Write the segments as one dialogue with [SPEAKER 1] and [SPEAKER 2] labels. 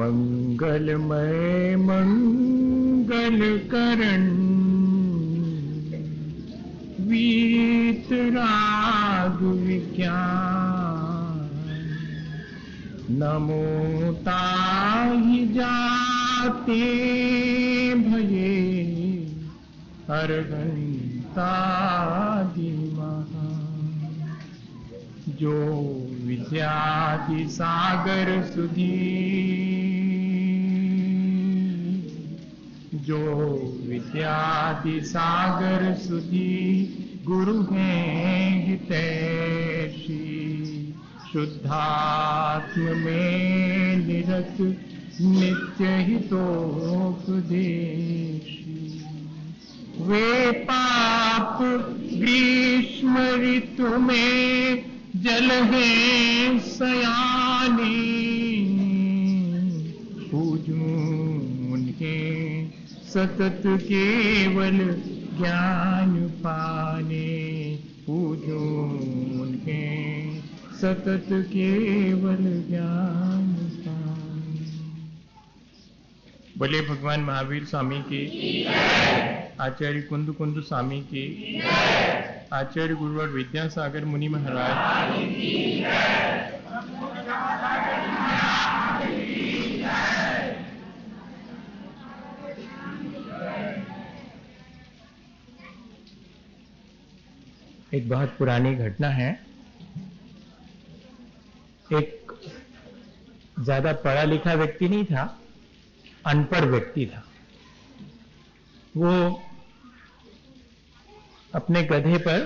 [SPEAKER 1] मंगलमय मंगल करण वीतराग विज्ञान नमो ताहि जाते भये अर्हंतादि महा जो विद्यादि सागर सुधी जो विद्यादि सागर सुधी गुरु हैं हितैषी शुद्धात्म में निरत नित्य हितोपदेशी वे पाप ग्रीष्म ऋतु में जल हैं सयानी पूजूं उनके सतत केवल ज्ञान पाने पूजूं उनके सतत केवल ज्ञान पाने। बोले भगवान महावीर स्वामी की, आचार्य कुंद कुंद स्वामी की, आचार्य गुरुवर विद्यासागर मुनि महाराज की। एक बहुत पुरानी घटना है। एक ज्यादा पढ़ा लिखा व्यक्ति नहीं था, अनपढ़ व्यक्ति था। वो अपने गधे पर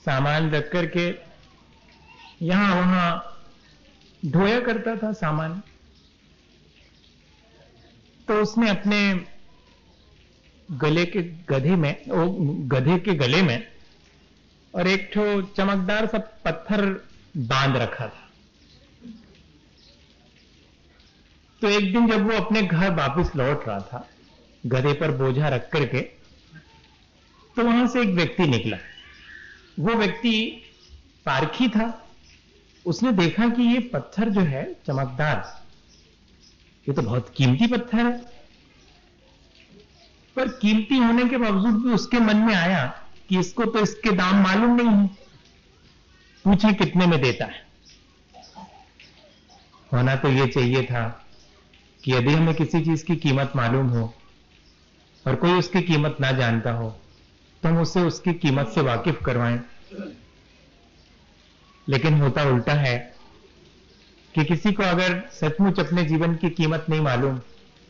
[SPEAKER 1] सामान रख करके यहां वहां ढोया करता था सामान। तो उसने अपने गधे के गले में और एक ठो चमकदार सा पत्थर बांध रखा था। तो एक दिन जब वो अपने घर वापस लौट रहा था गधे पर बोझा रख करके, तो वहां से एक व्यक्ति निकला। वो व्यक्ति पारखी था। उसने देखा कि ये पत्थर जो है चमकदार, ये तो बहुत कीमती पत्थर है। पर कीमती होने के बावजूद भी उसके मन में आया कि इसको तो इसके दाम मालूम नहीं है, पूछे कितने में देता है। होना तो ये चाहिए था कि यदि हमें किसी चीज की कीमत मालूम हो और कोई उसकी कीमत ना जानता हो तो हम उसे उसकी कीमत से वाकिफ करवाएं। लेकिन होता उल्टा है कि किसी को अगर सचमुच अपने जीवन की कीमत नहीं मालूम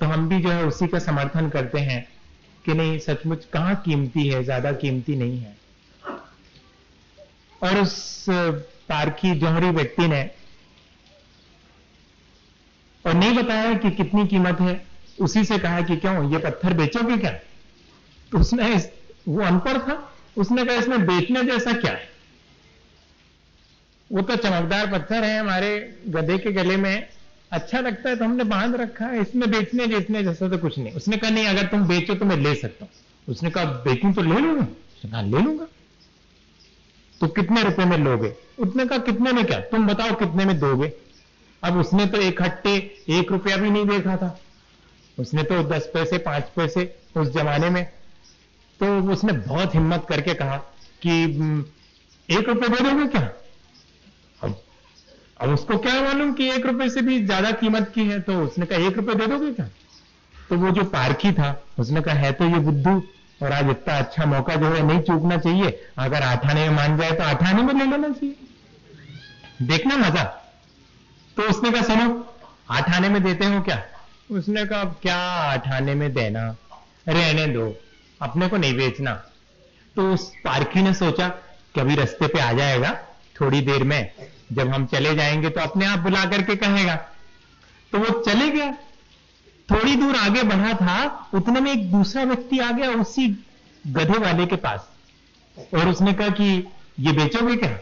[SPEAKER 1] तो हम भी जो है उसी का समर्थन करते हैं कि नहीं, सचमुच कहां कीमती है, ज्यादा कीमती नहीं है। और उस पारखी जौहरी व्यक्ति ने और नहीं बताया कि कितनी कीमत है, उसी से कहा कि क्यों ये पत्थर बेचोगे क्या? तो उसने, वो अनपढ़ था, उसने कहा इसमें बेचने जैसा क्या है, वो तो चमकदार पत्थर है, हमारे गधे के गले में अच्छा लगता है तो हमने बांध रखा है, इसमें बेचने जैसा तो कुछ नहीं। उसने कहा नहीं, अगर तुम बेचो तो मैं ले सकता हूं। उसने कहा बेचूं तो ले लूंगा? उसने कहा ले लूंगा। तो कितने रुपए में लोगे? उसने कहा कितने में क्या, तुम बताओ कितने में दोगे। अब उसने तो इकट्ठे 1 रुपया भी नहीं देखा था, उसने तो 10 पैसे 5 पैसे उस जमाने में। तो उसने बहुत हिम्मत करके कहा कि 1 रुपये दे दोगे क्या? अब उसको क्या मालूम कि 1 रुपये से भी ज्यादा कीमत की है। तो उसने कहा 1 रुपये दे दोगे क्या? तो वो जो पारखी था उसने कहा है तो ये बुद्धू, और आज इतना अच्छा मौका जो है नहीं चूकना चाहिए, अगर 8 आने में मान जाए तो 8 आने में ले लेना चाहिए, देखना मजा। तो उसने कहा सुनो 8 आने में देते हो क्या? उसने कहा क्या 8 आने में देना, रहने दो, अपने को नहीं बेचना। तो उस पारखी ने सोचा कि अभी रास्ते पे आ जाएगा, थोड़ी देर में जब हम चले जाएंगे तो अपने आप बुला करके कहेगा। तो वो चले गया, थोड़ी दूर आगे बढ़ा था, उतने में एक दूसरा व्यक्ति आ गया उसी गधे वाले के पास, और उसने कहा कि ये बेचोगे क्या?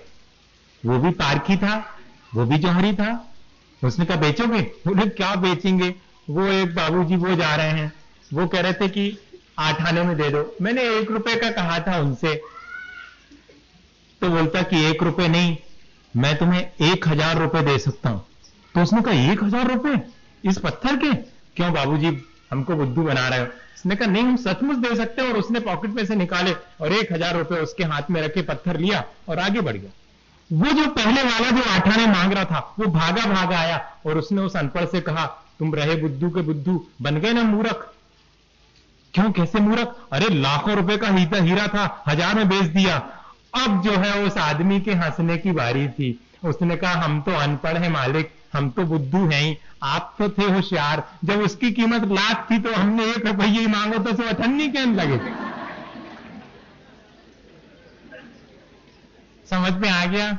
[SPEAKER 1] वो भी पारखी था, वो भी जौहरी था। उसने कहा बेचोगे? बोले क्या बेचेंगे, वो एक बाबूजी वो जा रहे हैं, वो कह रहे थे कि 8 आने में दे दो। मैंने 1 रुपए का कहा था उनसे। तो बोलता कि 1 रुपए नहीं, मैं तुम्हें 1000 रुपए दे सकता हूं। तो उसने कहा 1000 रुपए? इस पत्थर के? क्यों बाबूजी हमको बुद्धू बना रहे हो? उसने कहा नहीं, हम सचमुच दे सकते हैं। और उसने पॉकेट में से निकाले और 1000 रुपए उसके हाथ में रखे, पत्थर लिया और आगे बढ़ गया। वो जो पहले वाला जो आठाने मांग रहा था, वो भागा भागा आया और उसने उस अनपढ़ से कहा, तुम रहे बुद्धू के बुद्धू, बन गए ना मूर्ख। क्यों, कैसे मूर्ख? अरे लाखों रुपए का हीरा था, 1000 में बेच दिया। अब जो है उस आदमी के हंसने की बारी थी। उसने कहा हम तो अनपढ़ है मालिक, हम तो बुद्धू हैं ही, आप तो थे होशियार। जब उसकी कीमत लाख थी तो हमने 1 रुपये ही मांगो तो उसे अठन्नी कहने लगे। समझ में आ गया?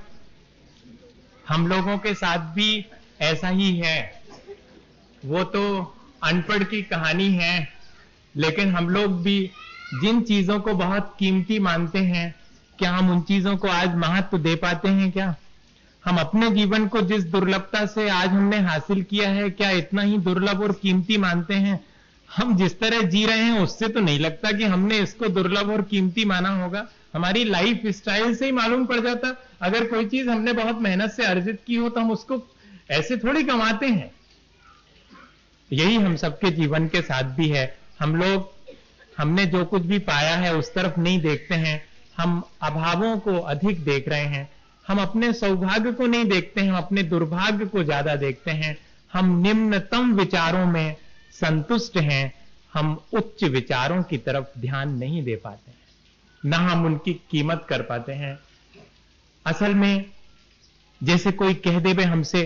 [SPEAKER 1] हम लोगों के साथ भी ऐसा ही है। वो तो अनपढ़ की कहानी है, लेकिन हम लोग भी जिन चीजों को बहुत कीमती मानते हैं, क्या हम उन चीजों को आज महत्व दे पाते हैं? क्या हम अपने जीवन को जिस दुर्लभता से आज हमने हासिल किया है, क्या इतना ही दुर्लभ और कीमती मानते हैं? हम जिस तरह जी रहे हैं उससे तो नहीं लगता कि हमने इसको दुर्लभ और कीमती माना होगा। हमारी लाइफ स्टाइल से ही मालूम पड़ जाता। अगर कोई चीज हमने बहुत मेहनत से अर्जित की हो तो हम उसको ऐसे थोड़ी कमाते हैं। यही हम सबके जीवन के साथ भी है। हम लोग हमने जो कुछ भी पाया है उस तरफ नहीं देखते हैं, हम अभावों को अधिक देख रहे हैं। हम अपने सौभाग्य को नहीं देखते हैं, हम अपने दुर्भाग्य को ज्यादा देखते हैं। हम निम्नतम विचारों में संतुष्ट हैं, हम उच्च विचारों की तरफ ध्यान नहीं दे पाते हैं, ना हम उनकी कीमत कर पाते हैं। असल में जैसे कोई कह दे हमसे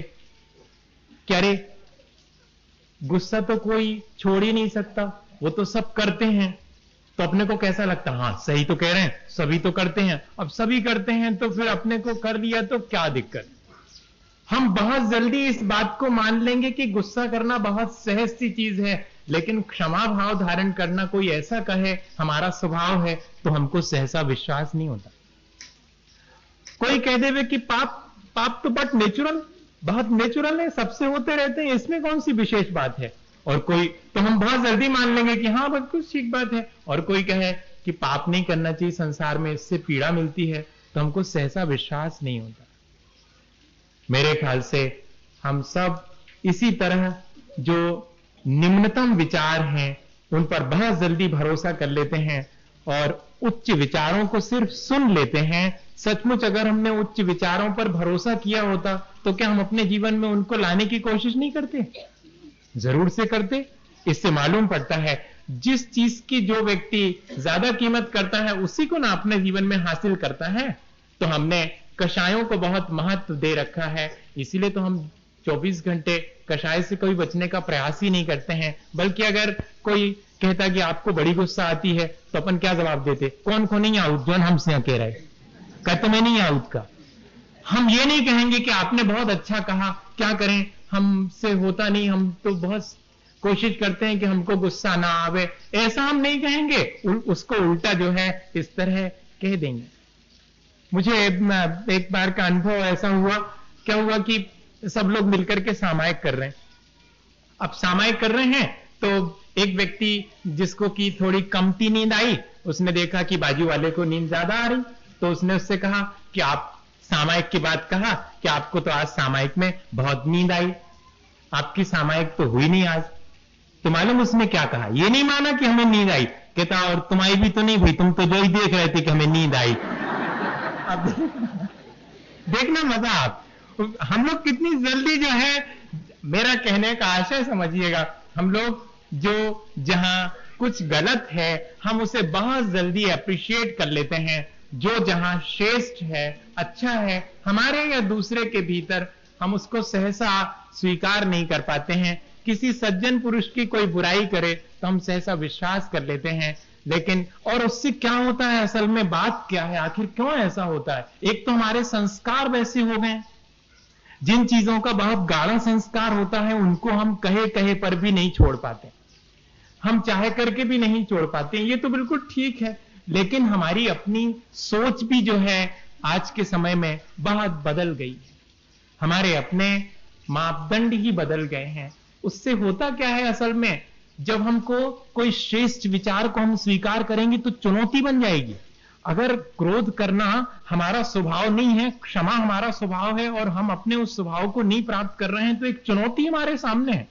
[SPEAKER 1] कि अरे गुस्सा तो कोई छोड़ ही नहीं सकता, वो तो सब करते हैं, तो अपने को कैसा लगता है? हाँ सही तो कह रहे हैं, सभी तो करते हैं। अब सभी करते हैं तो फिर अपने को कर लिया तो क्या दिक्कत? हम बहुत जल्दी इस बात को मान लेंगे कि गुस्सा करना बहुत सहज सी चीज है, लेकिन क्षमा भाव धारण करना कोई ऐसा कहे हमारा स्वभाव है तो हमको सहसा विश्वास नहीं होता। कोई कह दे कि पाप तो बट नेचुरल, बहुत नेचुरल है, सबसे होते रहते हैं, इसमें कौन सी विशेष बात है? और कोई तो हम बहुत जल्दी मान लेंगे कि हाँ बस कुछ ठीक बात है। और कोई कहे कि पाप नहीं करना चाहिए संसार में, इससे पीड़ा मिलती है, तो हमको सहसा विश्वास नहीं होता। मेरे ख्याल से हम सब इसी तरह जो निम्नतम विचार हैं उन पर बहुत जल्दी भरोसा कर लेते हैं और उच्च विचारों को सिर्फ सुन लेते हैं। सचमुच अगर हमने उच्च विचारों पर भरोसा किया होता तो क्या हम अपने जीवन में उनको लाने की कोशिश नहीं करते? जरूर से करते। इससे मालूम पड़ता है जिस चीज की जो व्यक्ति ज्यादा कीमत करता है उसी को ना अपने जीवन में हासिल करता है। तो हमने कषायों को बहुत महत्व दे रखा है, इसीलिए तो हम 24 घंटे कषाय से कोई बचने का प्रयास ही नहीं करते हैं। बल्कि अगर कोई कहता कि आपको बड़ी गुस्सा आती है तो अपन क्या जवाब देते? कौन को नहीं आउट, जो हमसे कह रहे, कहते मैं नहीं आउट का। हम ये नहीं कहेंगे कि आपने बहुत अच्छा कहा, क्या करें हमसे होता नहीं, हम तो बहुत कोशिश करते हैं कि हमको गुस्सा ना आवे, ऐसा हम नहीं कहेंगे। उसको उल्टा जो है इस तरह कह देंगे। मुझे एक बार का अनुभव ऐसा हुआ, क्या हुआ कि सब लोग मिलकर के सामायिक कर रहे हैं। अब सामायिक कर रहे हैं तो एक व्यक्ति जिसको की थोड़ी कमती नींद आई, उसने देखा कि बाजू वाले को नींद ज्यादा आ रही, तो उसने उससे कहा कि आप सामायिक की बात कहा कि आपको तो आज सामायिक में बहुत नींद आई, आपकी सामायिक तो हुई नहीं आज। तो मालूम उसने क्या कहा? ये नहीं माना कि हमें नींद आई, कहता और तुम्हारी भी तो नहीं हुई, तुम तो जो ही देख रहे थे कि हमें नींद आई। अब देखना मजा आप, हम लोग कितनी जल्दी जो है, मेरा कहने का आशय समझिएगा, हम लोग जो जहां कुछ गलत है हम उसे बहुत जल्दी अप्रिशिएट कर लेते हैं। जो जहां श्रेष्ठ है, अच्छा है हमारे या दूसरे के भीतर, हम उसको सहसा स्वीकार नहीं कर पाते हैं। किसी सज्जन पुरुष की कोई बुराई करे तो हम सहसा विश्वास कर लेते हैं, लेकिन और उससे क्या होता है? असल में बात क्या है, आखिर क्यों ऐसा होता है? एक तो हमारे संस्कार वैसे हो गए, जिन चीजों का बहुत गाढ़ा संस्कार होता है उनको हम कहे कहे पर भी नहीं छोड़ पाते, हम चाहे करके भी नहीं छोड़ पाते। ये तो बिल्कुल ठीक है, लेकिन हमारी अपनी सोच भी जो है आज के समय में बहुत बदल गई है। हमारे अपने मापदंड ही बदल गए हैं। उससे होता क्या है असल में, जब हमको कोई श्रेष्ठ विचार को हम स्वीकार करेंगे तो चुनौती बन जाएगी। अगर क्रोध करना हमारा स्वभाव नहीं है, क्षमा हमारा स्वभाव है और हम अपने उस स्वभाव को नहीं प्राप्त कर रहे हैं तो एक चुनौती हमारे सामने है।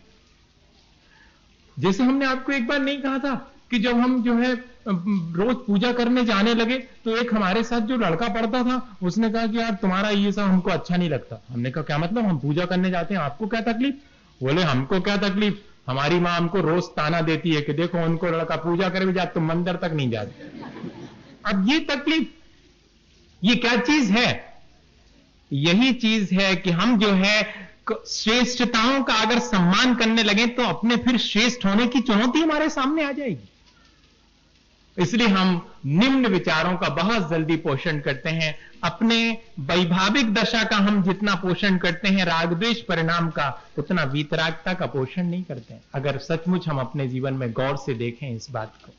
[SPEAKER 1] जैसे हमने आपको एक बार नहीं कहा था कि जब हम जो है रोज पूजा करने जाने लगे तो एक हमारे साथ जो लड़का पढ़ता था उसने कहा कि यार तुम्हारा ये सब हमको अच्छा नहीं लगता। हमने कहा क्या मतलब, हम पूजा करने जाते हैं, आपको क्या तकलीफ? बोले हमको क्या तकलीफ, हमारी माँ हमको रोज ताना देती है कि देखो उनको लड़का पूजा करे भी जाते तुम मंदिर तक नहीं जाते। अब ये तकलीफ, ये क्या चीज है? यही चीज है कि हम जो है श्रेष्ठताओं का अगर सम्मान करने लगे तो अपने फिर श्रेष्ठ होने की चुनौती हमारे सामने आ जाएगी। इसलिए हम निम्न विचारों का बहुत जल्दी पोषण करते हैं। अपने वैभाविक दशा का हम जितना पोषण करते हैं रागद्वेष परिणाम का, उतना वीतरागता का पोषण नहीं करते हैं। अगर सचमुच हम अपने जीवन में गौर से देखें इस बात को।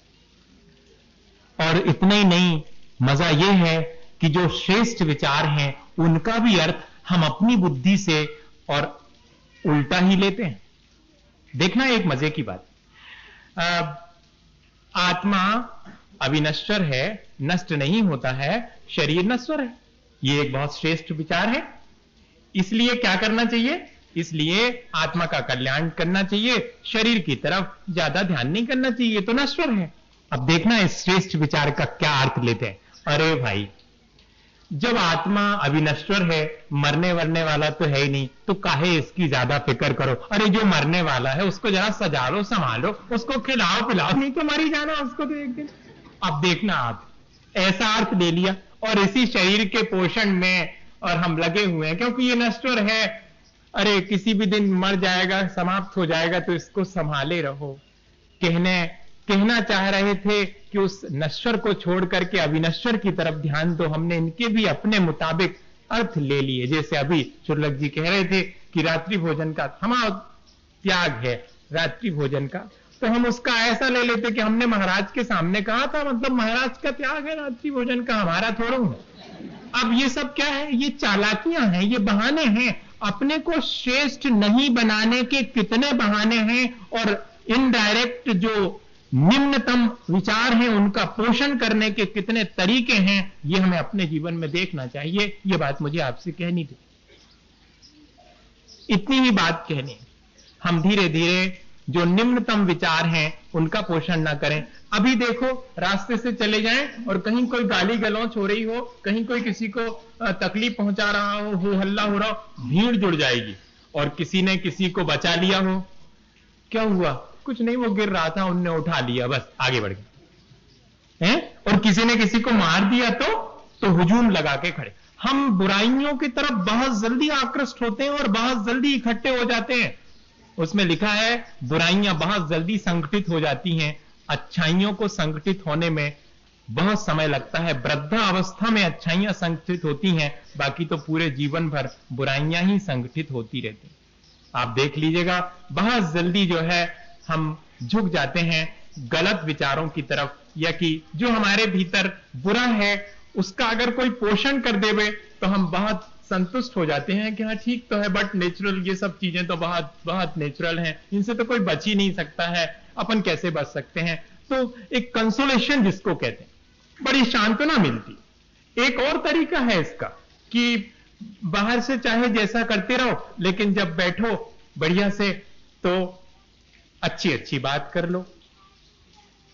[SPEAKER 1] और इतना ही नहीं, मजा यह है कि जो श्रेष्ठ विचार हैं उनका भी अर्थ हम अपनी बुद्धि से और उल्टा ही लेते हैं। देखना एक मजे की बात, आत्मा अविनश्वर है, नष्ट नहीं होता है, शरीर नश्वर है। यह एक बहुत श्रेष्ठ विचार है। इसलिए क्या करना चाहिए? इसलिए आत्मा का कल्याण करना चाहिए, शरीर की तरफ ज्यादा ध्यान नहीं करना चाहिए, ये तो नश्वर है। अब देखना इस श्रेष्ठ विचार का क्या अर्थ लेते हैं। अरे भाई, जब आत्मा अविनश्वर है, मरने वरने वाला तो है ही नहीं, तो काहे इसकी ज्यादा फिक्र करो। अरे जो मरने वाला है उसको जरा सजा लो, संभालो, उसको खिलाओ पिलाओ, नहीं तो मर ही जाना उसको तो एक दिन। अब देखना आप ऐसा अर्थ ले लिया और इसी शरीर के पोषण में और हम लगे हुए हैं क्योंकि ये नश्वर है। अरे किसी भी दिन मर जाएगा, समाप्त हो जाएगा, तो इसको संभाले रहो। कहना चाह रहे थे कि उस नश्वर को छोड़ करके अविनश्वर की तरफ ध्यान दो। हमने इनके भी अपने मुताबिक अर्थ ले लिए। जैसे अभी चुरलक जी कह रहे थे कि रात्रि भोजन का हमारा त्याग है, रात्रि भोजन का, तो हम उसका ऐसा ले लेते कि हमने महाराज के सामने कहा था, मतलब महाराज का त्याग है रात्रि भोजन का, हमारा थोड़ा है। अब ये सब क्या है? ये चालाकियां हैं, ये बहाने हैं। अपने को श्रेष्ठ नहीं बनाने के कितने बहाने हैं और इनडायरेक्ट जो निम्नतम विचार हैं उनका पोषण करने के कितने तरीके हैं, ये हमें अपने जीवन में देखना चाहिए। ये बात मुझे आपसे कहनी थी, इतनी ही बात कहनी। हम धीरे धीरे जो निम्नतम विचार हैं उनका पोषण ना करें। अभी देखो, रास्ते से चले जाएं और कहीं कोई गाली गलौच हो रही हो, कहीं कोई किसी को तकलीफ पहुंचा रहा हो हल्ला हो रहा हो, भीड़ जुड़ जाएगी और किसी ने किसी को बचा लिया हो। क्या हुआ? कुछ नहीं, वो गिर रहा था, उनने उठा लिया, बस आगे बढ़ गए हैं। और किसी ने किसी को मार दिया तो हुजूम लगा के खड़े। हम बुराइयों की तरफ बहुत जल्दी आकृष्ट होते हैं और बहुत जल्दी इकट्ठे हो जाते हैं। उसमें लिखा है बुराइयां बहुत जल्दी संगठित हो जाती हैं, अच्छाइयों को संगठित होने में बहुत समय लगता है। वृद्धावस्था में अच्छाइयां संगठित होती हैं, बाकी तो पूरे जीवन भर बुराइयां ही संगठित होती रहती। आप देख लीजिएगा, बहुत जल्दी जो है हम झुक जाते हैं गलत विचारों की तरफ, या कि जो हमारे भीतर बुरा है उसका अगर कोई पोषण कर देवे तो हम बहुत संतुष्ट हो जाते हैं कि हाँ ठीक तो है, बट नेचुरल, ये सब चीजें तो बहुत बहुत नेचुरल हैं, इनसे तो कोई बच ही नहीं सकता है, अपन कैसे बच सकते हैं। तो एक कंसोलेशन जिसको कहते हैं, बड़ी सांत्वना मिलती। एक और तरीका है इसका कि बाहर से चाहे जैसा करते रहो, लेकिन जब बैठो बढ़िया से तो अच्छी अच्छी बात कर लो।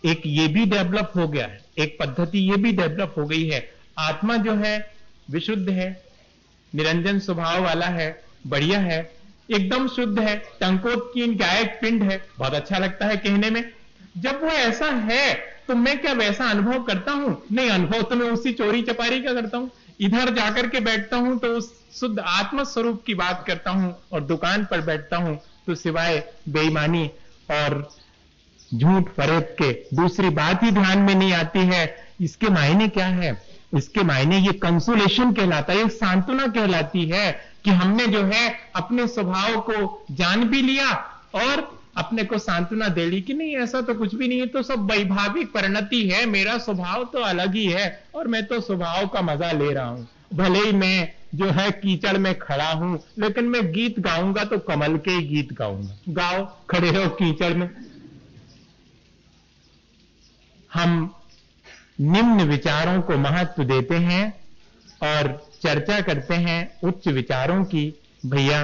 [SPEAKER 1] एक ये भी डेवलप हो गया है, एक पद्धति ये भी डेवलप हो गई है। आत्मा जो है विशुद्ध है, निरंजन स्वभाव वाला है, बढ़िया है, एकदम शुद्ध है, टंकोत्कीन गायक पिंड है, बहुत अच्छा लगता है कहने में। जब वो ऐसा है तो मैं क्या वैसा अनुभव करता हूं? नहीं, अनुभव तो मैं उसी चोरी चपारी का करता हूं। इधर जाकर के बैठता हूं तो उस शुद्ध आत्म स्वरूप की बात करता हूं, और दुकान पर बैठता हूं तो सिवाय बेईमानी और झूठ फरेब के दूसरी बात ही ध्यान में नहीं आती है। इसके मायने क्या है? इसके मायने ये कंसोलेशन कहलाता है, ये सांत्वना कहलाती है कि हमने जो है अपने स्वभाव को जान भी लिया और अपने को सांत्वना दे ली कि नहीं ऐसा तो कुछ भी नहीं है, तो सब वैभाविक परिणति है, मेरा स्वभाव तो अलग ही है और मैं तो स्वभाव का मजा ले रहा हूं। भले ही मैं जो है कीचड़ में खड़ा हूं, लेकिन मैं गीत गाऊंगा तो कमल के ही गीत गाऊंगा। गाओ, खड़े रहो कीचड़ में। हम निम्न विचारों को महत्व देते हैं और चर्चा करते हैं उच्च विचारों की। भैया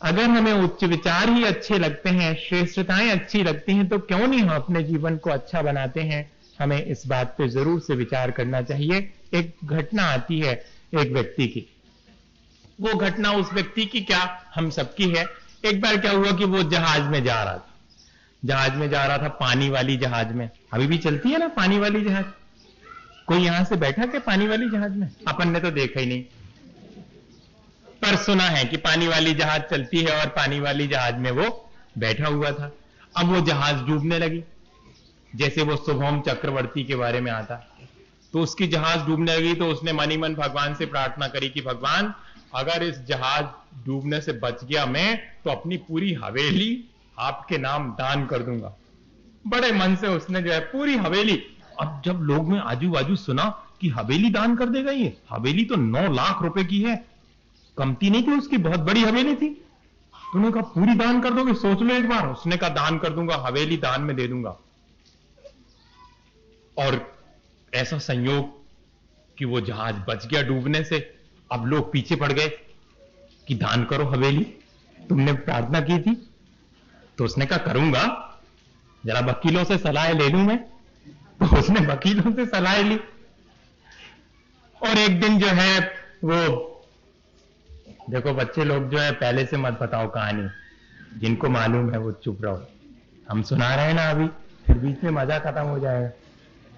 [SPEAKER 1] अगर हमें उच्च विचार ही अच्छे लगते हैं, श्रेष्ठताएं अच्छी लगती हैं, तो क्यों नहीं हम अपने जीवन को अच्छा बनाते हैं। हमें इस बात पे जरूर से विचार करना चाहिए। एक घटना आती है एक व्यक्ति की, वो घटना उस व्यक्ति की क्या, हम सबकी है। एक बार क्या हुआ कि वो जहाज में जा रहा था, पानी वाली जहाज में। अभी भी चलती है ना पानी वाली जहाज। कोई यहां से बैठा क्या पानी वाली जहाज में? अपन ने तो देखा ही नहीं, पर सुना है कि पानी वाली जहाज चलती है और पानी वाली जहाज में वो बैठा हुआ था। अब वो जहाज डूबने लगी, जैसे वो शुभम चक्रवर्ती के बारे में आता, तो उसकी जहाज डूबने लगी। तो उसने मन ही मन भगवान से प्रार्थना करी कि भगवान, अगर इस जहाज डूबने से बच गया मैं, तो अपनी पूरी हवेली आपके नाम दान कर दूंगा। बड़े मन से उसने जो है पूरी हवेली। अब जब लोग में आजू बाजू सुना कि हवेली दान कर देगा, ये हवेली तो 9 लाख रुपए की है, कमती नहीं थी उसकी, बहुत बड़ी हवेली थी। उन्होंने कहा पूरी दान कर दोगे? सोच लो एक बार। उसने कहा दान कर दूंगा, हवेली दान में दे दूंगा। और ऐसा संयोग कि वो जहाज बच गया डूबने से। अब लोग पीछे पड़ गए कि दान करो हवेली, तुमने प्रार्थना की थी। तो उसने कहा करूंगा, जरा वकीलों से सलाह ले लूं मैं। तो उसने वकीलों से सलाह ली, और एक दिन जो है वो, देखो बच्चे लोग जो है पहले से मत बताओ कहानी, जिनको मालूम है वो चुप रहो। हम सुना रहे हैं ना अभी, फिर बीच में मजा खत्म हो जाएगा।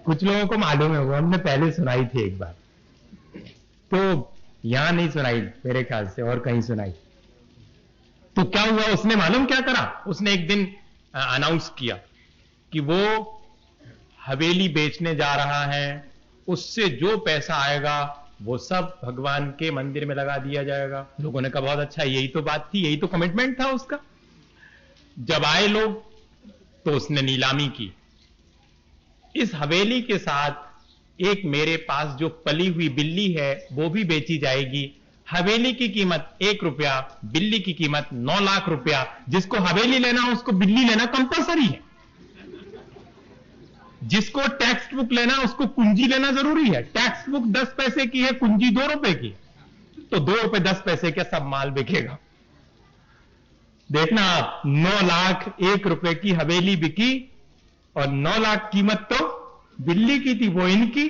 [SPEAKER 1] कुछ लोगों को मालूम है, वो हमने पहले सुनाई थी एक बार, तो यहां नहीं सुनाई मेरे ख्याल से, और कहीं सुनाई। तो क्या हुआ, उसने मालूम क्या करा, उसने एक दिन अनाउंस किया कि वो हवेली बेचने जा रहा है, उससे जो पैसा आएगा वो सब भगवान के मंदिर में लगा दिया जाएगा। लोगों ने कहा बहुत अच्छा, यही तो बात थी, यही तो कमिटमेंट था उसका। जब आए लोग तो उसने नीलामी की। इस हवेली के साथ एक मेरे पास जो पली हुई बिल्ली है वो भी बेची जाएगी। हवेली की कीमत 1 रुपया, बिल्ली की कीमत 9 लाख रुपया। जिसको हवेली लेना उसको बिल्ली लेना कंपलसरी है। जिसको टेक्स्ट बुक लेना उसको कुंजी लेना जरूरी है। टेक्स्ट बुक 10 पैसे की है, कुंजी 2 रुपए की, तो 2 रुपए 10 पैसे का सब माल बिकेगा। देखना आप, 9 लाख 1 रुपए की हवेली बिकी, और 9 लाख कीमत तो बिल्ली की थी, वो इनकी।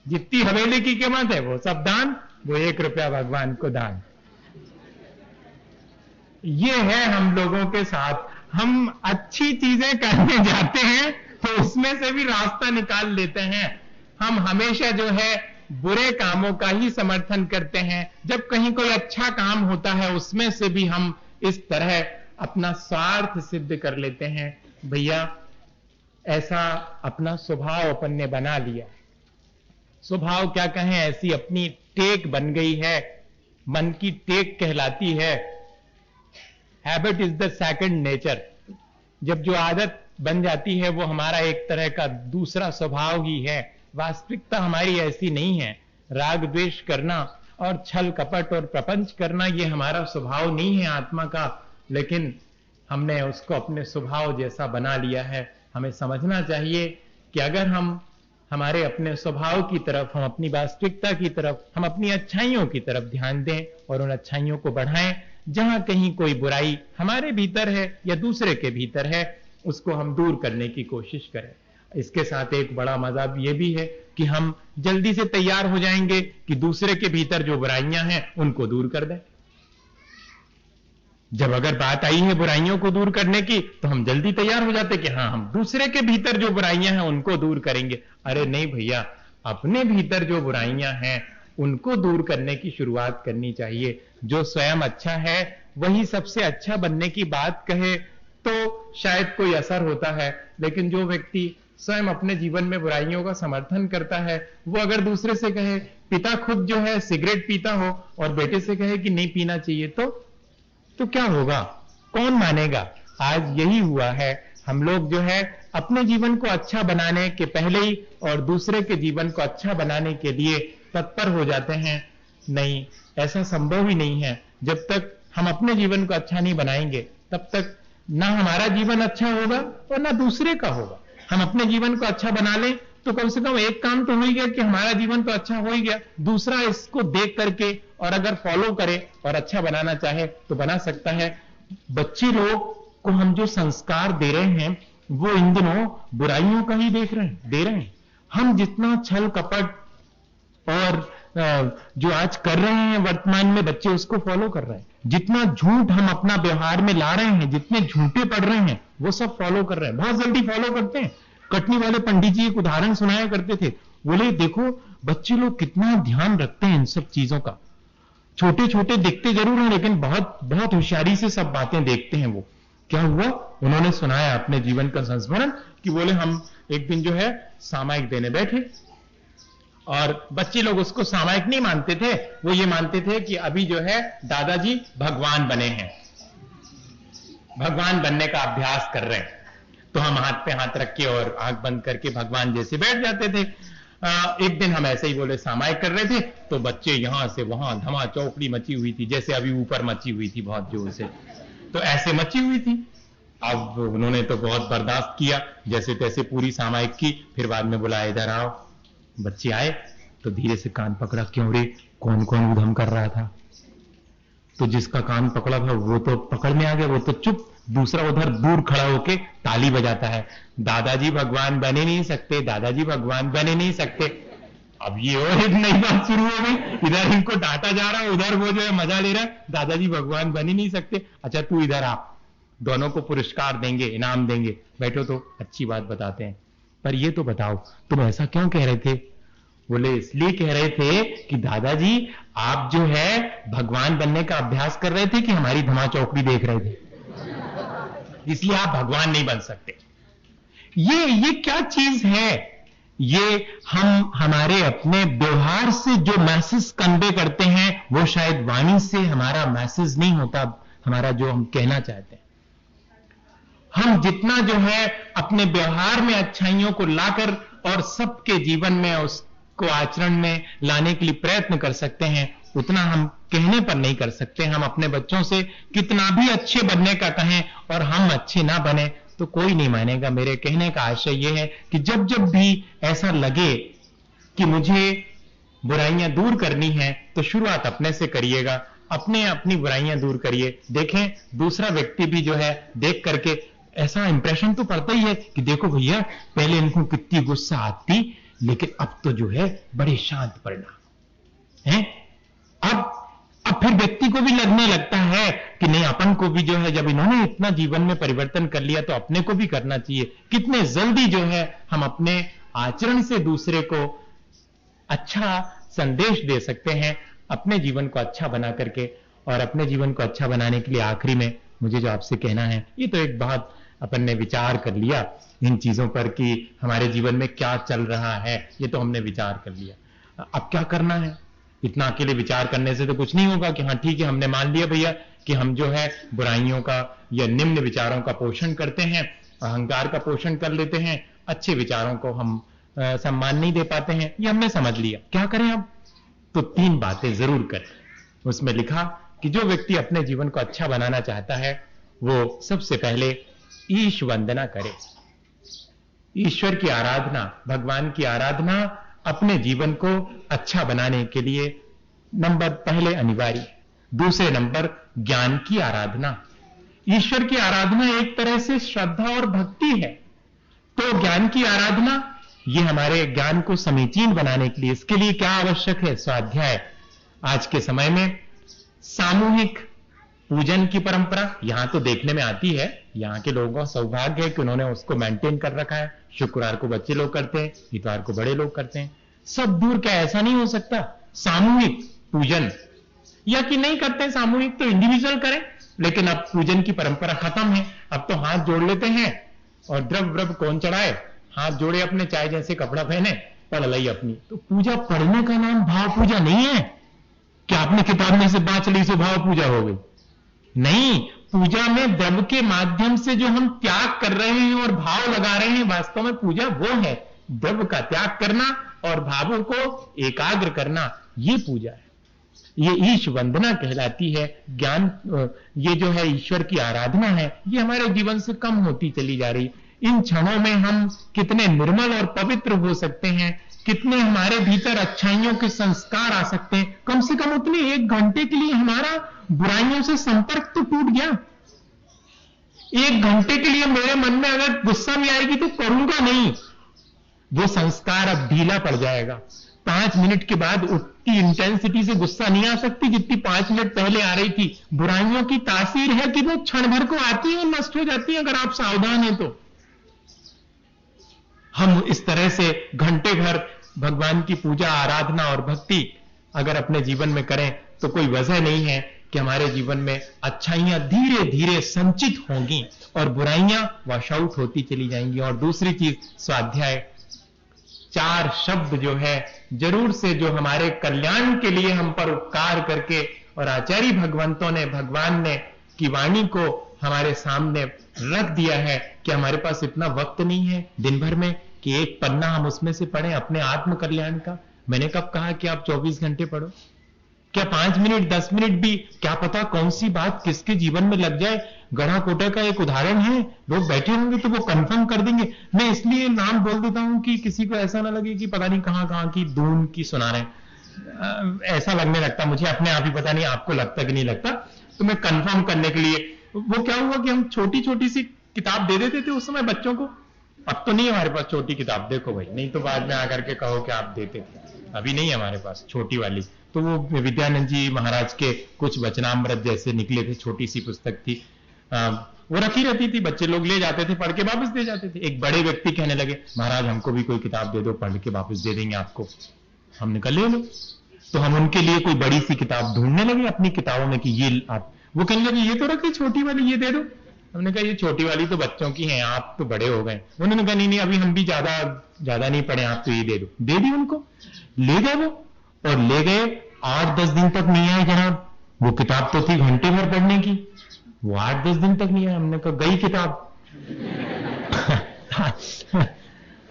[SPEAKER 1] जितनी हवेली की कीमत है वो सब दान, वो 1 रुपया भगवान को दान। ये है हम लोगों के साथ। हम अच्छी चीजें करने जाते हैं तो उसमें से भी रास्ता निकाल लेते हैं। हम हमेशा जो है बुरे कामों का ही समर्थन करते हैं। जब कहीं कोई अच्छा काम होता है उसमें से भी हम इस तरह अपना स्वार्थ सिद्ध कर लेते हैं। भैया, ऐसा अपना स्वभाव अपन ने बना लिया। स्वभाव क्या कहें, ऐसी अपनी टेक बन गई है, मन की टेक कहलाती है। Habit is the second nature. जब जो आदत बन जाती है वो हमारा एक तरह का दूसरा स्वभाव ही है। वास्तविकता हमारी ऐसी नहीं है। राग द्वेष करना और छल कपट और प्रपंच करना ये हमारा स्वभाव नहीं है आत्मा का, लेकिन हमने उसको अपने स्वभाव जैसा बना लिया है। हमें समझना चाहिए कि अगर हम हमारे अपने स्वभाव की तरफ, हम अपनी वास्तविकता की तरफ, हम अपनी अच्छाइयों की तरफ ध्यान दें और उन अच्छाइयों को बढ़ाएं। जहां कहीं कोई बुराई हमारे भीतर है या दूसरे के भीतर है, उसको हम दूर करने की कोशिश करें। इसके साथ एक बड़ा मजा ये भी है कि हम जल्दी से तैयार हो जाएंगे कि दूसरे के भीतर जो बुराइयां हैं उनको दूर कर दें। जब अगर बात आई है बुराइयों को दूर करने की, तो हम जल्दी तैयार हो जाते कि हाँ, हम दूसरे के भीतर जो बुराइयां हैं उनको दूर करेंगे। अरे नहीं भैया, अपने भीतर जो बुराइयां हैं उनको दूर करने की शुरुआत करनी चाहिए। जो स्वयं अच्छा है वही सबसे अच्छा बनने की बात कहे तो शायद कोई असर होता है, लेकिन जो व्यक्ति स्वयं अपने जीवन में बुराइयों का समर्थन करता है, वो अगर दूसरे से कहे, पिता खुद जो है सिगरेट पीता हो और बेटे से कहे कि नहीं पीना चाहिए, तो क्या होगा? कौन मानेगा? आज यही हुआ है। हम लोग जो है अपने जीवन को अच्छा बनाने के पहले ही और दूसरे के जीवन को अच्छा बनाने के लिए तत्पर हो जाते हैं। नहीं, ऐसा संभव ही नहीं है। जब तक हम अपने जीवन को अच्छा नहीं बनाएंगे, तब तक ना हमारा जीवन अच्छा होगा और ना दूसरे का होगा। हम अपने जीवन को अच्छा बना लें तो कम से कम एक काम तो हो ही गया कि हमारा जीवन तो अच्छा हो ही गया। दूसरा इसको देख करके और अगर फॉलो करे और अच्छा बनाना चाहे तो बना सकता है। बच्चे लोग को हम जो संस्कार दे रहे हैं वो इन दिनों बुराइयों का ही दे रहे हैं। हम जितना छल कपट और जो आज कर रहे हैं वर्तमान में बच्चे उसको फॉलो कर रहे हैं, जितना झूठ हम अपना व्यवहार में ला रहे हैं, जितने झूठे पढ़ रहे हैं वो सब फॉलो कर रहे हैं, बहुत जल्दी फॉलो करते हैं। कटनी वाले पंडित जी एक उदाहरण सुनाया करते थे, बोले देखो बच्चे लोग कितना ध्यान रखते हैं इन सब चीजों का, छोटे छोटे दिखते जरूर हैं लेकिन बहुत बहुत होशियारी से सब बातें देखते हैं। वो क्या हुआ, उन्होंने सुनाया अपने जीवन का संस्मरण कि बोले हम एक दिन जो है सामायिक देने बैठे और बच्चे लोग उसको सामायिक नहीं मानते थे, वो ये मानते थे कि अभी जो है दादाजी भगवान बने हैं, भगवान बनने का अभ्यास कर रहे हैं। तो हम हाथ पे हाथ रख के और आंख बंद करके भगवान जैसे बैठ जाते थे। एक दिन हम ऐसे ही बोले सामायिक कर रहे थे तो बच्चे यहां से वहां धमा चौकड़ी मची हुई थी, जैसे अभी ऊपर मची हुई थी बहुत जोर से, तो ऐसे मची हुई थी। अब उन्होंने तो बहुत बर्दाश्त किया, जैसे तैसे पूरी सामायिक की, फिर बाद में बुलाया इधर आओ। बच्चे आए तो धीरे से कान पकड़ा, क्यों रे कौन कौन उधम कर रहा था? तो जिसका कान पकड़ा था वो तो पकड़ में आ गया, वो तो चुप, दूसरा उधर दूर खड़ा होके ताली बजाता है, दादाजी भगवान बने नहीं सकते, दादाजी भगवान बने नहीं सकते। अब ये और एक नई बात शुरू हो गई, इधर इनको डांटा जा रहा है, उधर वो जो है मजा ले रहा है, दादाजी भगवान बन ही नहीं सकते। अच्छा तू इधर आ, दोनों को पुरस्कार देंगे, इनाम देंगे, बैठो तो अच्छी बात बताते हैं। पर ये तो बताओ तुम ऐसा क्यों कह रहे थे? बोले इसलिए कह रहे थे कि दादाजी आप जो है भगवान बनने का अभ्यास कर रहे थे कि हमारी धमा चौकड़ी देख रहे थे, इसलिए आप भगवान नहीं बन सकते। ये क्या चीज है? ये हम हमारे अपने व्यवहार से जो मैसेज कन्वे करते हैं वो शायद वाणी से हमारा मैसेज नहीं होता, हमारा जो हम कहना चाहते हैं। हम जितना जो है अपने व्यवहार में अच्छाइयों को लाकर और सबके जीवन में उसको आचरण में लाने के लिए प्रयत्न कर सकते हैं, उतना हम कहने पर नहीं कर सकते। हम अपने बच्चों से कितना भी अच्छे बनने का कहें और हम अच्छे ना बने तो कोई नहीं मानेगा। मेरे कहने का आशय यह है कि जब जब भी ऐसा लगे कि मुझे बुराइयां दूर करनी है तो शुरुआत अपने से करिएगा, अपने अपनी बुराइयां दूर करिए। देखें दूसरा व्यक्ति भी जो है देख करके ऐसा इंप्रेशन तो पड़ता ही है कि देखो भैया पहले इनको कितनी गुस्सा आती लेकिन अब तो जो है बड़े शांत परिणाम है। अब फिर व्यक्ति को भी लगने लगता है कि नहीं अपन को भी जो है जब इन्होंने इतना जीवन में परिवर्तन कर लिया तो अपने को भी करना चाहिए। कितने जल्दी जो है हम अपने आचरण से दूसरे को अच्छा संदेश दे सकते हैं अपने जीवन को अच्छा बना करके। और अपने जीवन को अच्छा बनाने के लिए आखिरी में मुझे जो आपसे कहना है, ये तो एक बहुत अपन ने विचार कर लिया इन चीजों पर कि हमारे जीवन में क्या चल रहा है, ये तो हमने विचार कर लिया। अब क्या करना है? इतना अकेले विचार करने से तो कुछ नहीं होगा कि हाँ ठीक है हमने मान लिया भैया कि हम जो है बुराइयों का या निम्न विचारों का पोषण करते हैं, अहंकार का पोषण कर लेते हैं, अच्छे विचारों को हम सम्मान नहीं दे पाते हैं, ये हमने समझ लिया। क्या करें अब? तो 3 बातें जरूर करें। उसमें लिखा कि जो व्यक्ति अपने जीवन को अच्छा बनाना चाहता है वो सबसे पहले ईश वंदना करे। ईश्वर की आराधना, भगवान की आराधना अपने जीवन को अच्छा बनाने के लिए नंबर पहले अनिवार्य। दूसरे नंबर ज्ञान की आराधना। ईश्वर की आराधना एक तरह से श्रद्धा और भक्ति है, तो ज्ञान की आराधना ये हमारे ज्ञान को समीचीन बनाने के लिए, इसके लिए क्या आवश्यक है? स्वाध्याय। आज के समय में सामूहिक पूजन की परंपरा यहां तो देखने में आती है, यहां के लोगों का सौभाग्य है कि उन्होंने उसको मेंटेन कर रखा है। शुक्रवार को बच्चे लोग करते हैं, इतवार को बड़े लोग करते हैं। सब दूर क्या ऐसा नहीं हो सकता? सामूहिक पूजन, या कि नहीं करते सामूहिक तो इंडिविजुअल करें, लेकिन अब पूजन की परंपरा खत्म है। अब तो हाथ जोड़ लेते हैं और द्रव्य कौन चढ़ाए, हाथ जोड़े अपने, चाय जैसे कपड़ा पहने, पढ़ ली अपनी। तो पूजा पढ़ने का नाम भाव पूजा नहीं है। क्या आपने किताब में से बात चली से भाव पूजा हो गई? नहीं, पूजा में द्रव्य के माध्यम से जो हम त्याग कर रहे हैं और भाव लगा रहे हैं, वास्तव में पूजा वो है। द्रव्य का त्याग करना और भावों को एकाग्र करना, ये पूजा है। ये ईश वंदना कहलाती है। ज्ञान, ये जो है ईश्वर की आराधना है, ये हमारे जीवन से कम होती चली जा रही। इन क्षणों में हम कितने निर्मल और पवित्र हो सकते हैं, कितने हमारे भीतर अच्छाइयों के संस्कार आ सकते हैं। कम से कम उतने 1 घंटे के लिए हमारा बुराइयों से संपर्क तो टूट गया। 1 घंटे के लिए मेरे मन में अगर गुस्सा भी आएगी तो करूंगा नहीं, वो संस्कार अब ढीला पड़ जाएगा। 5 मिनट के बाद उतनी इंटेंसिटी से गुस्सा नहीं आ सकती जितनी 5 मिनट पहले आ रही थी। बुराइयों की तासीर है कि वो क्षण भर को आती है, नष्ट हो जाती है अगर आप सावधान हैं तो। हम इस तरह से घंटे भर भगवान की पूजा, आराधना और भक्ति अगर अपने जीवन में करें तो कोई वजह नहीं है कि हमारे जीवन में अच्छाइयां धीरे धीरे संचित होंगी और बुराइयां वॉश आउट होती चली जाएंगी। और दूसरी चीज, स्वाध्याय 4 शब्द जो है जरूर से जो हमारे कल्याण के लिए हम पर उपकार करके, और आचार्य भगवंतों ने, भगवान ने की वाणी को हमारे सामने रख दिया है कि हमारे पास इतना वक्त नहीं है दिन भर में कि एक पन्ना हम उसमें से पढ़ें अपने आत्म कल्याण का। मैंने कब कहा कि आप 24 घंटे पढ़ो? क्या 5 मिनट 10 मिनट भी, क्या पता कौन सी बात किसके जीवन में लग जाए। गढ़ा कोटा का एक उदाहरण है, लोग बैठे होंगे तो वो कंफर्म कर देंगे। मैं इसलिए नाम बोल देता हूं कि किसी को ऐसा ना लगे कि पता नहीं कहां की दून की सुना रहे। ऐसा लगने लगता मुझे अपने आप ही, पता नहीं आपको लगता कि नहीं लगता। तो मैं कंफर्म करने के लिए, वो क्या हुआ कि हम छोटी छोटी सी किताब दे देते थे उस समय बच्चों को। अब तो नहीं हमारे पास छोटी किताब, देखो भाई, नहीं तो बाद में आकर के कहो कि आप देते थे। अभी नहीं हमारे पास छोटी वाली। तो वो विद्यानंद जी महाराज के कुछ वचनामृत जैसे निकले थे, छोटी सी पुस्तक थी, वो रखी रहती थी, बच्चे लोग ले जाते थे, पढ़ के वापस दे जाते थे। एक बड़े व्यक्ति कहने लगे, महाराज हमको भी कोई किताब दे दो, पढ़ के वापस दे देंगे आपको। हमने कहा ले लो। तो हम उनके लिए कोई बड़ी सी किताब ढूंढने लगे अपनी किताबों में कि ये आप, वो कहने लगे ये तो रखी छोटी वाली, ये दे दो। हमने कहा ये छोटी वाली तो बच्चों की है, आप तो बड़े हो गए। उन्होंने कहा नहीं अभी हम भी ज्यादा नहीं पढ़े, आप तो ये दे दो। दे दी उनको, ले गए वो, और ले गए। 8-10 दिन तक नहीं आए जनाब। वो किताब तो थी घंटे भर पढ़ने की, वो 8-10 दिन तक नहीं आए। हमने कहा गई किताब।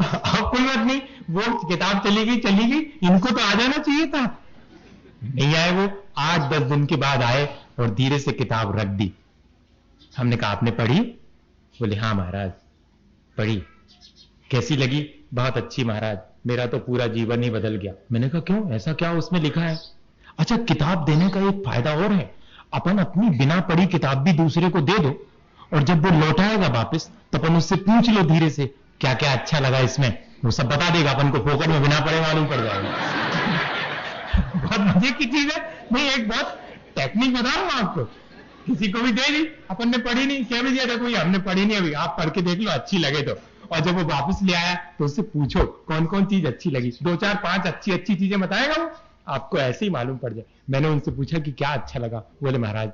[SPEAKER 1] अब कोई बात नहीं, वो किताब चली गई, इनको तो आ जाना चाहिए था। नहीं आए वो, 8-10 दिन के बाद आए और धीरे से किताब रख दी। हमने कहा आपने पढ़ी? बोले हाँ महाराज पढ़ी। कैसी लगी? बहुत अच्छी महाराज, मेरा तो पूरा जीवन ही बदल गया। मैंने कहा क्यों, ऐसा क्या उसमें लिखा है? अच्छा, किताब देने का एक फायदा और है, अपन अपनी बिना पढ़ी किताब भी दूसरे को दे दो, और जब वो लौटाएगा वापस तो अपन उससे पूछ लो धीरे से क्या क्या अच्छा लगा इसमें, वो सब बता देगा। अपन को फोकट में बिना पढ़े मालूम पड़ जाएगा। बहुत मजे की चीज है। मैं एक बहुत टेक्निक बता रहा हूं आपको। किसी को भी दे दी, अपन ने पढ़ी नहीं, क्या भी दिया था कोई, हमने पढ़ी नहीं अभी, आप पढ़ के देख लो अच्छी लगे तो। और जब वो वापस ले आया तो उससे पूछो कौन कौन चीज अच्छी लगी, 2-4-5 अच्छी अच्छी चीजें बताएगा वो, आपको ऐसे ही मालूम पड़ जाए। मैंने उनसे पूछा कि क्या अच्छा लगा? बोले महाराज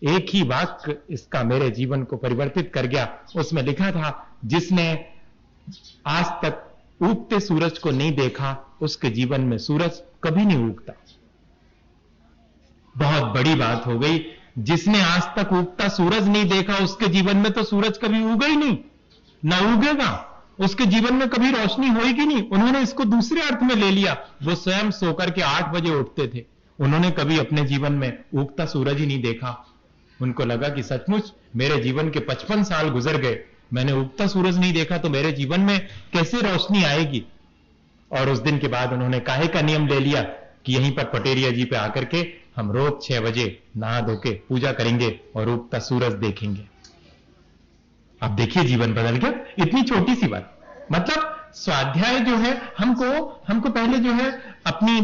[SPEAKER 1] एक ही वाक्य इसका मेरे जीवन को परिवर्तित कर गया। उसमें लिखा था, जिसने आज तक उगते सूरज को नहीं देखा उसके जीवन में सूरज कभी नहीं उगता। बहुत बड़ी बात हो गई। जिसने आज तक उगता सूरज नहीं देखा उसके जीवन में तो सूरज कभी उगा ही नहीं, ना उगेगा, उसके जीवन में कभी रोशनी होगी नहीं। उन्होंने इसको दूसरे अर्थ में ले लिया। वो स्वयं सोकर के 8 बजे उठते थे, उन्होंने कभी अपने जीवन में उगता सूरज ही नहीं देखा। उनको लगा कि सचमुच मेरे जीवन के 55 साल गुजर गए, मैंने उगता सूरज नहीं देखा तो मेरे जीवन में कैसे रोशनी आएगी। और उस दिन के बाद उन्होंने काहे का नियम ले लिया कि यहीं पर पटेरिया जी पे आकर के हम रोज 6 बजे नहा धो के पूजा करेंगे और उगता सूरज देखेंगे। अब देखिए जीवन बदल गया। इतनी छोटी सी बात, मतलब स्वाध्याय जो है हमको पहले जो है अपनी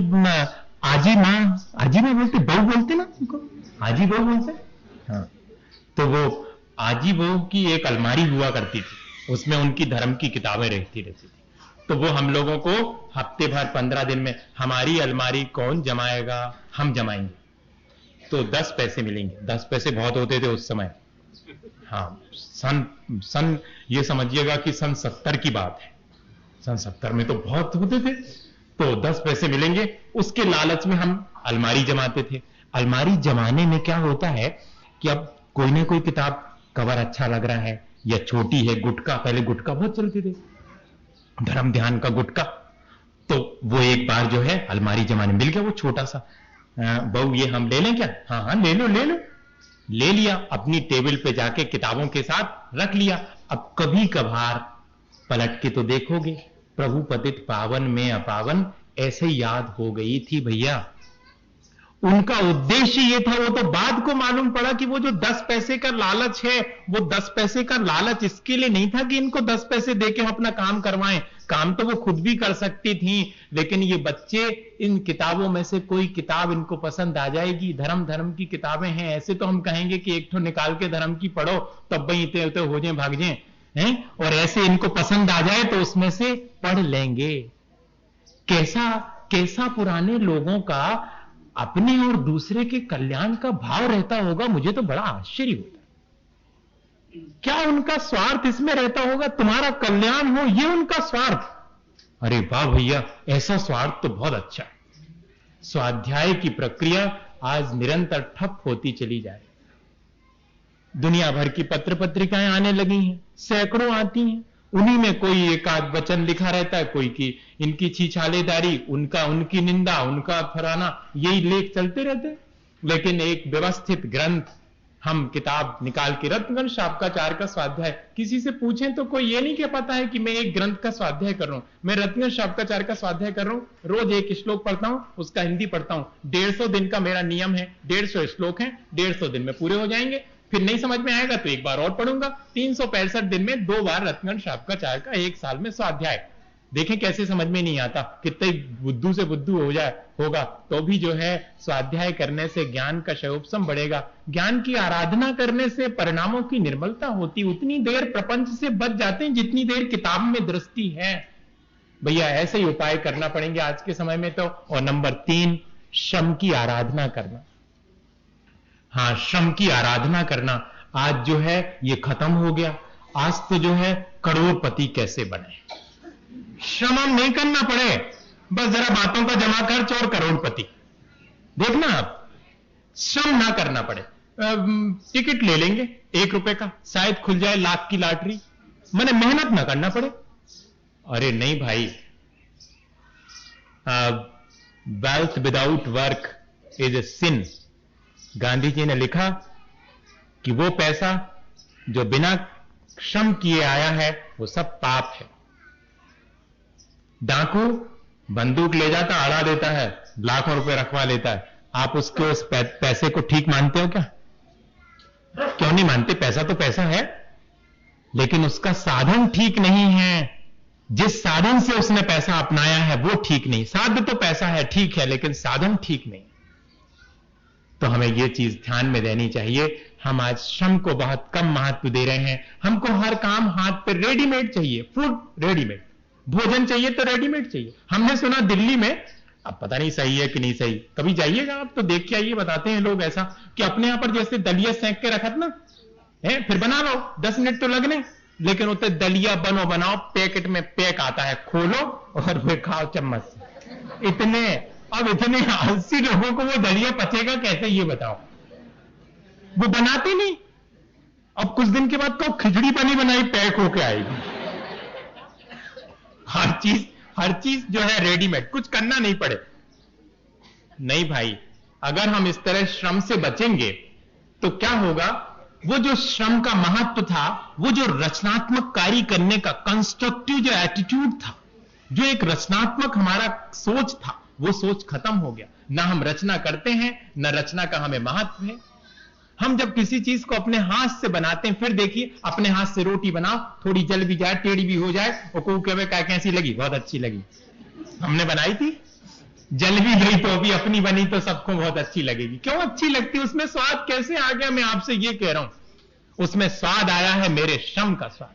[SPEAKER 1] आजी मां बोलते, बहू बोलते ना उनको, आजी बहू बोलते। हाँ, तो वो आजी बहू की एक अलमारी हुआ करती थी, उसमें उनकी धर्म की किताबें रहती थी। तो वो हम लोगों को हफ्ते भर 15 दिन में, हमारी अलमारी कौन जमाएगा, हम जमाएंगे, तो 10 पैसे मिलेंगे। 10 पैसे बहुत होते थे उस समय। हाँ, सन ये समझिएगा कि सन 70 की बात है। सन 70 में तो बहुत होते थे। तो 10 पैसे मिलेंगे, उसके लालच में हम अलमारी जमाते थे। अलमारी जमाने में क्या होता है कि अब कोई ना कोई किताब, कवर अच्छा लग रहा है या छोटी है, गुटका, पहले गुटका बहुत चलते थे, धर्म ध्यान का गुटका, तो वो एक बार जो है अलमारी जमाने मिल गया वो छोटा सा। बहू ये हम ले लें क्या? हाँ ले लो। ले लिया, अपनी टेबल पे जाके किताबों के साथ रख लिया। अब कभी कभार पलट के तो देखोगे, प्रभु पतित पावन में अपावन ऐसे याद हो गई थी भैया। उनका उद्देश्य ये था, वो तो बाद को मालूम पड़ा कि वो जो 10 पैसे का लालच है, वो 10 पैसे का लालच इसके लिए नहीं था कि इनको 10 पैसे देके हम अपना काम करवाएं। काम तो वो खुद भी कर सकती थी, लेकिन ये बच्चे इन किताबों में से कोई किताब इनको पसंद आ जाएगी, धर्म की किताबें हैं, ऐसे तो हम कहेंगे कि एक ठो निकाल के धर्म की पढ़ो, तब भाई इतने उतने हो जाए, भाग जाए हैं, और ऐसे इनको पसंद आ जाए तो उसमें से पढ़ लेंगे। कैसा पुराने लोगों का अपने और दूसरे के कल्याण का भाव रहता होगा, मुझे तो बड़ा आश्चर्य होता है। क्या उनका स्वार्थ इसमें रहता होगा, तुम्हारा कल्याण हो, ये उनका स्वार्थ। अरे वाह भैया, ऐसा स्वार्थ तो बहुत अच्छा है। स्वाध्याय की प्रक्रिया आज निरंतर ठप होती चली जाए। दुनिया भर की पत्र पत्रिकाएं आने लगी हैं, सैकड़ों आती हैं, उन्हीं में कोई एक आध वचन लिखा रहता है, कोई की इनकी छीछालेदारी, उनकी निंदा, उनका फराना, यही लेख चलते रहते। लेकिन एक व्यवस्थित ग्रंथ, हम किताब निकाल के रत्नगंज शापकाचार्य का स्वाध्याय, किसी से पूछें तो कोई ये नहीं कह पाता है कि मैं एक ग्रंथ का स्वाध्याय कर रहा हूं। मैं रत्नगंज शापकाचार्य का स्वाध्याय कर रहा हूं, रोज एक श्लोक पढ़ता हूं, उसका हिंदी पढ़ता हूं। 150 दिन का मेरा नियम है, 150 श्लोक हैं, 150 दिन में पूरे हो जाएंगे। फिर नहीं समझ में आएगा तो एक बार और पढ़ूंगा। 365 दिन में 2 बार रत्नगंज शापकाचार्य का, 1 साल में स्वाध्याय। देखें कैसे समझ में नहीं आता, कितने बुद्धू से बुद्धू होगा तो भी जो है स्वाध्याय करने से ज्ञान का शयोपशम बढ़ेगा। ज्ञान की आराधना करने से परिणामों की निर्मलता होती। उतनी देर प्रपंच से बच जाते हैं जितनी देर किताब में दृष्टि है। भैया ऐसे ही उपाय करना पड़ेंगे आज के समय में तो। और नंबर 3, श्रम की आराधना करना। हां, श्रम की आराधना करना आज जो है ये खत्म हो गया। आज तो जो है करोड़पति कैसे बने, श्रम नहीं करना पड़े, बस जरा बातों का जमा खर्च और करोड़पति। देखना आप, श्रम ना करना पड़े। टिकट ले लेंगे 1 रुपए का, शायद खुल जाए लाख की लॉटरी, मैंने मेहनत ना करना पड़े। अरे नहीं भाई, wealth without work is a sin. Gandhi ji ने लिखा कि वो पैसा जो बिना श्रम किए आया है वो सब पाप है। डाकू बंदूक ले जाता, अड़ा देता है, लाखों रुपए रखवा लेता है, आप उसके उस पैसे को ठीक मानते हो क्या? क्यों नहीं मानते? पैसा तो पैसा है, लेकिन उसका साधन ठीक नहीं है। जिस साधन से उसने पैसा अपनाया है वो ठीक नहीं। साध्य तो पैसा है, ठीक है, लेकिन साधन ठीक नहीं। तो हमें यह चीज ध्यान में देनी चाहिए। हम आज श्रम को बहुत कम महत्व दे रहे हैं। हमको हर काम हाथ पे रेडीमेड चाहिए, फूड रेडीमेड, भोजन चाहिए तो रेडीमेड चाहिए। हमने सुना दिल्ली में, अब पता नहीं सही है कि नहीं सही, कभी जाइएगा आप तो देख के आइए, बताते हैं लोग ऐसा कि अपने यहां पर जैसे दलिया सेंक के रखत ना है, फिर बना लो, 10 मिनट तो लगने, लेकिन उतने दलिया बनाओ, पैकेट में पैक आता है, खोलो और फिर खाओ चम्मच से। इतने आलसी लोगों को वो दलिया पचेगा कैसे, ये बताओ? वो बनाते नहीं। अब कुछ दिन के बाद तो खिचड़ी बनी बनाई पैक होके आएगी। हर चीज जो है रेडीमेड, कुछ करना नहीं पड़े। नहीं भाई, अगर हम इस तरह श्रम से बचेंगे तो क्या होगा? वो जो श्रम का महत्व था, वो जो रचनात्मक कार्य करने का कंस्ट्रक्टिव जो एटीट्यूड था, जो एक रचनात्मक हमारा सोच था, वो सोच खत्म हो गया। ना हम रचना करते हैं, ना रचना का हमें महत्व है। हम जब किसी चीज को अपने हाथ से बनाते हैं, फिर देखिए अपने हाथ से रोटी बनाओ, थोड़ी जल भी जाए, टेढ़ी भी हो जाए, और कोई कहे क्या कैसी लगी, बहुत अच्छी लगी, हमने बनाई थी, जल भी गई तो भी अपनी बनी तो सबको बहुत अच्छी लगेगी। क्यों अच्छी लगती? उसमें स्वाद कैसे आ गया? मैं आपसे ये कह रहा हूं, उसमें स्वाद आया है मेरे श्रम का स्वाद।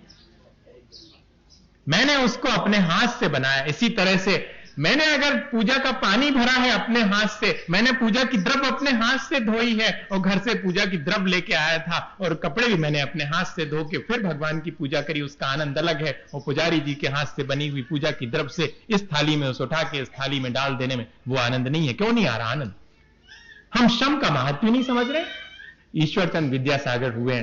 [SPEAKER 1] मैंने उसको अपने हाथ से बनाया। इसी तरह से मैंने अगर पूजा का पानी भरा है अपने हाथ से, मैंने पूजा की द्रव्य अपने हाथ से धोई है, और घर से पूजा की द्रव्य लेके आया था, और कपड़े भी मैंने अपने हाथ से धो के फिर भगवान की पूजा करी, उसका आनंद अलग है। और पुजारी जी के हाथ से बनी हुई पूजा की द्रव्य से इस थाली में उसे उठा के इस थाली में डाल देने में वो आनंद नहीं है। क्यों नहीं आ रहा आनंद? हम श्रम का महत्व नहीं समझ रहे। ईश्वरचंद विद्यासागर हुए,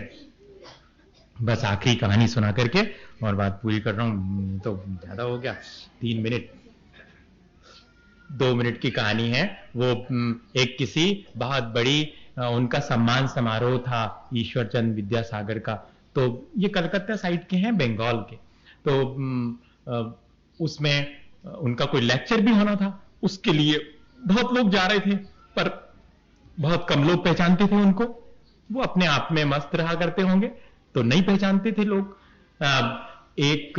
[SPEAKER 1] बस आखिरी कहानी सुना करके और बात पूरी कर रहा हूं, तो ज्यादा हो गया, 3 मिनट, 2 मिनट की कहानी है। वो एक किसी बहुत बड़ी उनका सम्मान समारोह था ईश्वरचंद विद्यासागर का। तो ये कलकत्ता साइड के हैं, बंगाल के। तो उसमें उनका कोई लेक्चर भी होना था, उसके लिए बहुत लोग जा रहे थे, पर बहुत कम लोग पहचानते थे उनको, वो अपने आप में मस्त रहा करते होंगे, तो नहीं पहचानते थे लोग। एक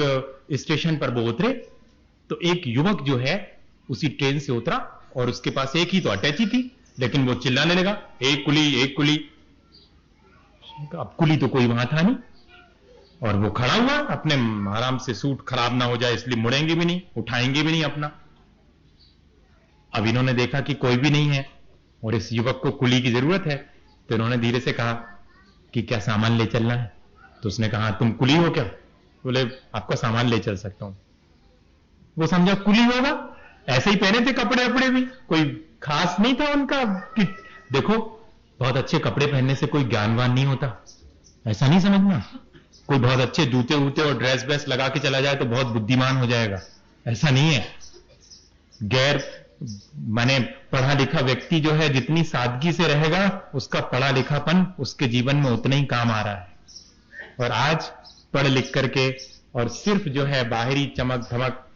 [SPEAKER 1] स्टेशन पर वो उतरे तो एक युवक जो है उसी ट्रेन से उतरा और उसके पास एक ही तो अटैची थी, लेकिन वो चिल्लाने लगा, एक कुली एक कुली। अब कुली तो कोई वहां था नहीं, और वो खड़ा हुआ अपने आराम से, सूट खराब ना हो जाए इसलिए मुड़ेंगे भी नहीं, उठाएंगे भी नहीं अपना। अब इन्होंने देखा कि कोई भी नहीं है और इस युवक को कुली की जरूरत है, तो इन्होंने धीरे से कहा कि क्या सामान ले चलना है? तो उसने कहा तुम कुली हो क्या? बोले आपका सामान ले चल सकता हूं। वो समझा कुली होगा, ऐसे ही पहने थे कपड़े वपड़े भी, कोई खास नहीं था उनका कि देखो बहुत अच्छे कपड़े पहनने से कोई ज्ञानवान नहीं होता, ऐसा नहीं समझना। कोई बहुत अच्छे जूते वूते और ड्रेस व्रेस लगा के चला जाए तो बहुत बुद्धिमान हो जाएगा, ऐसा नहीं है। गैर माने पढ़ा लिखा व्यक्ति जो है जितनी सादगी से रहेगा, उसका पढ़ा लिखापन उसके जीवन में उतना ही काम आ रहा है। और आज पढ़ लिख करके और सिर्फ जो है बाहरी चमक धमक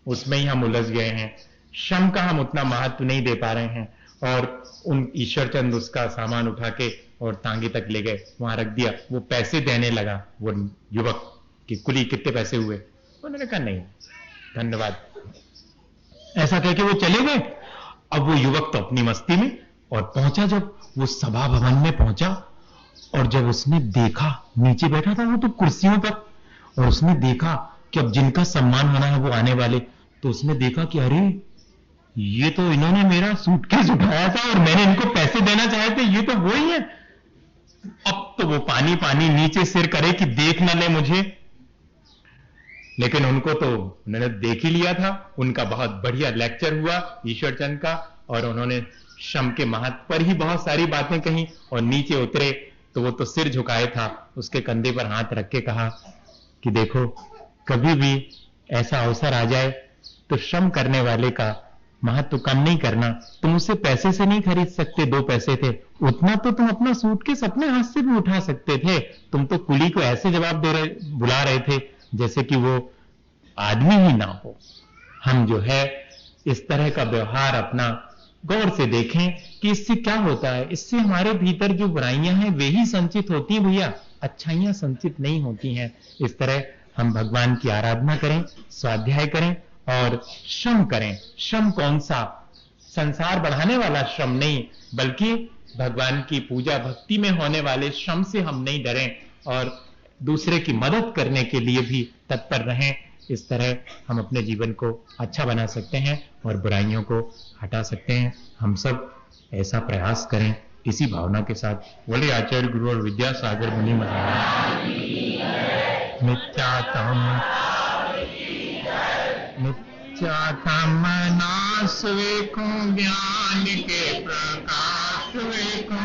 [SPEAKER 1] उसमें ही हम उलझ गए हैं, श्रम का हम उतना महत्व नहीं दे पा रहे हैं। और उन ईश्वरचंद उसका सामान उठा के और तांगे तक ले गए, वहां रख दिया। वो पैसे देने लगा वो युवक कि कुली कितने पैसे हुए? उन्होंने कहा नहीं धन्यवाद, ऐसा कह के वो चले गए। अब वो युवक तो अपनी मस्ती में, और पहुंचा जब वो सभा भवन में पहुंचा, और जब उसने देखा, नीचे बैठा था वो तो कुर्सियों पर, और उसने देखा कि अब जिनका सम्मान होना है वो आने वाले, तो उसने देखा कि अरे ये तो इन्होंने मेरा सूटकेस उठाया था और मैंने इनको पैसे देना चाहे थे, ये तो वो ही है। अब तो वो पानी पानी नीचे सिर करे कि देख न ले मुझे, लेकिन उनको तो उन्होंने देख ही लिया था। उनका बहुत बढ़िया लेक्चर हुआ ईश्वरचंद का, और उन्होंने श्रम के महत्व पर ही बहुत सारी बातें कही। और नीचे उतरे तो वो तो सिर झुकाए था, उसके कंधे पर हाथ रख के कहा कि देखो कभी भी ऐसा अवसर आ जाए तो श्रम करने वाले का महत्व कम नहीं करना। तुम उसे पैसे से नहीं खरीद सकते, 2 पैसे थे उतना तो तुम अपना सूटकेस अपने हाथ से भी उठा सकते थे। तुम तो कुली को ऐसे जवाब दे रहे, बुला रहे थे जैसे कि वो आदमी ही ना हो। हम जो है इस तरह का व्यवहार अपना गौर से देखें कि इससे क्या होता है। इससे हमारे भीतर जो बुराइयां हैं वे ही संचित होती हैं भैया, अच्छाइयां संचित नहीं होती हैं। इस तरह हम भगवान की आराधना करें, स्वाध्याय करें और श्रम करें। श्रम कौन सा? संसार बढ़ाने वाला श्रम नहीं, बल्कि भगवान की पूजा भक्ति में होने वाले श्रम से हम नहीं डरें, और दूसरे की मदद करने के लिए भी तत्पर रहें। इस तरह हम अपने जीवन को अच्छा बना सकते हैं और बुराइयों को हटा सकते हैं। हम सब ऐसा प्रयास करें इसी भावना के साथ। बोले आचार्य गुरु और विद्यासागर मुनि महाराज मिथ्यात्म नाश वेखो, ज्ञान के प्रकाश वेखो।